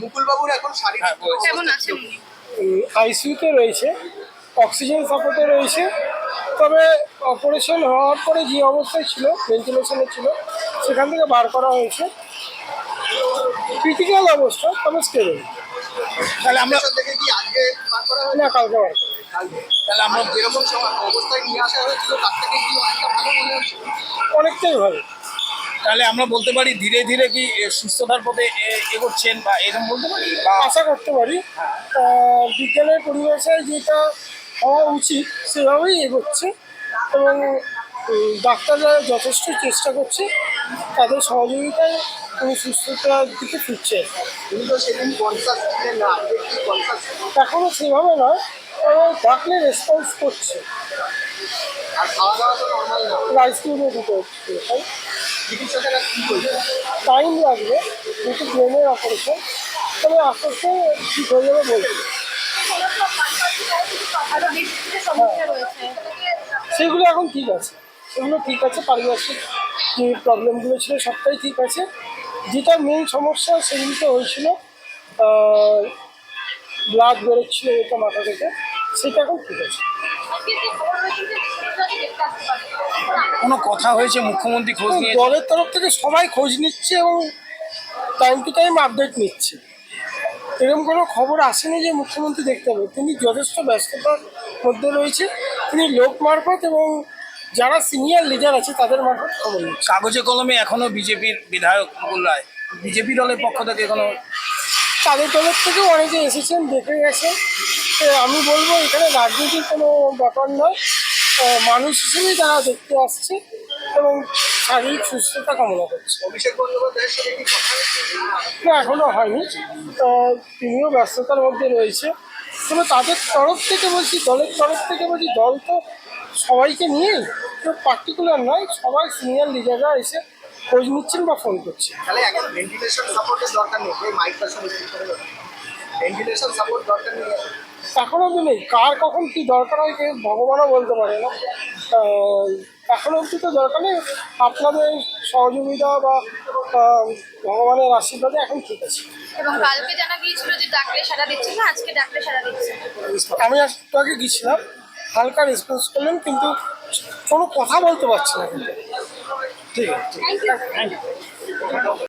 মুকুল বাবুর এখন শারীরিক কেমন আছেন উনি? আইসিইউতে রয়েছে, অক্সিজেন সাপোর্টে রয়েছে। তবে অপারেশন হওয়ার পরে যে অবস্থায় ছিল, ভেন্টিলেশনে ছিল, সেখান থেকে বার করা হয়েছে। ক্রিটিক্যাল অবস্থা, তবে স্টেবল। তাহলে আমরা থেকে কি আজকে বার করা হয়েছে না, কালকে বার করা। তাহলে আমরা যেরকম অবস্থায় নিয়ে আসা হয়েছিল তার থেকে কি অনেকটা ভালো মনে হচ্ছে? অনেকটাই ভালো। তাহলে আমরা বলতে পারি ধীরে ধীরে কি সুস্থতার পথে এগোচ্ছেন বা এরকম বলতে পারি বা আশা করতে পারি বিজ্ঞানের পরিভাষায় যেটা হওয়া উচিত সেভাবেই এগোচ্ছে এবং ডাক্তাররা যথেষ্ট চেষ্টা করছে, তাদের সহযোগিতায় উনি সুস্থতার দিকে ফিরছে। উনি তো সেদিন কনসাস ছিলেন না, আজকে কি কনসাস? এখনও সেভাবে নয়, তবে ডাকলে রেসপন্স করছে। আর খাওয়া দাওয়া তো নর্মাল না। রাইস টিউবে দিতে হচ্ছে, তাই চিকিৎসকেরা কি করছে? টাইম লাগবে, যেহেতু ব্রেনের অপারেশন, তবে আস্তে আস্তে ঠিক হয়ে যাবে বলছে। আরো বেশ কিছু সমস্যা রয়েছে। সেগুলো এখন ঠিক আছে, সেগুলো ঠিক আছে। পারিপার্শ্বিক যে প্রবলেমগুলো ছিল সবটাই ঠিক আছে। যেটা মেন সমস্যা সেগুলিতে হয়েছিল, ব্লাড বেরোচ্ছিল এটা মাথা থেকে, সেটা এখন ঠিক আছে। কোনো কথা হয়েছে? মুখ্যমন্ত্রী খোঁজ নিয়ে দলের তরফ থেকে সবাই খোঁজ নিচ্ছে এবং টাইম টু টাইম আপডেট নিচ্ছে। এরকম কোনো খবর আসেনি যে মুখ্যমন্ত্রী দেখতে হবে। তিনি যথেষ্ট ব্যস্ততার মধ্যে রয়েছে। তিনি লোক মারফত এবং যারা সিনিয়র লিডার আছে তাদের মারফত খবর নিচ্ছে। কাগজে কলমে এখনো বিজেপির বিধায়ক মুকুল রায় বিজেপি দলের পক্ষ থেকে এখনো তাদের তরফ থেকেও অনেকে এসেছেন, দেখে গেছে। তো আমি বলবো এখানে রাজনীতির কোনো ব্যাপার নয়, মানুষ হিসেবেই তারা দেখতে আসছে এবং শারীরিক সুস্থতা কামনা করছে। অভিষেক বন্দ্যোপাধ্যায়ের সাথে কি কথা হয়েছে? না, এখনও হয়নি। তিনিও ব্যস্ততার মধ্যে রয়েছে। তবে তাদের তরফ থেকে বলছি, দলের তরফ থেকে বলছি, দল তো সবাইকে নিয়েই, কেউ পার্টিকুলার নয়, সবাই সিনিয়র লিডাররা এসে খোঁজ নিচ্ছেন বা ফোন করছেন। তাহলে এখন ভেন্টিলেশন সাপোর্টের দরকার নেই, এই মাইকটার সঙ্গে ভেন্টিলেশন সাপোর্ট দরকার নেই এখন অবধি নেই। কার কখন কী দরকার হয় কেউ ভগবানও বলতে পারে না। এখন অবধি তো দরকার নেই। আপনাদের সহযোগিতা বা ভগবানের আশীর্বাদে এখন ঠিক আছে। এবং কালকে জানা গিয়েছিল যে ডাকলে সারা দিচ্ছে না, আজকে ডাকলে সারা দিচ্ছে। আমি একটু আগে গিয়েছিলাম, হালকা রেসপন্স করলেন, কিন্তু কোনো কথা বলতে পারছি না। কিন্তু ঠিক আছে, থ্যাংক ইউ।